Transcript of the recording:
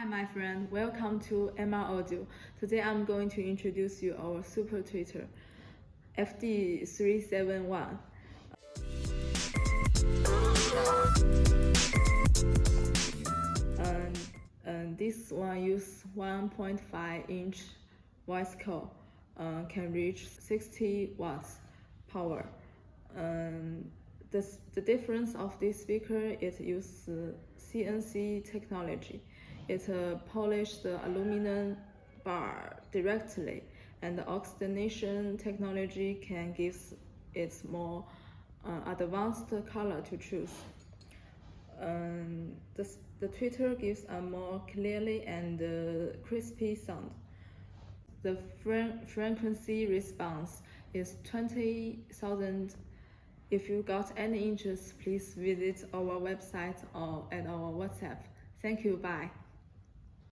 Hi my friend, welcome to MR Audio. Today I'm going to introduce you our super tweeter, FD371. And this one uses 1.5-inch voice core, can reach 60 watts power. The difference of this speaker, it uses CNC technology. It polished the aluminum bar directly, and the oxidation technology can give it more advanced color to choose. The tweeter gives a more clearly and crispy sound. The frequency response is 20,000. If you got any interest, please visit our website or at our WhatsApp. Thank you, bye.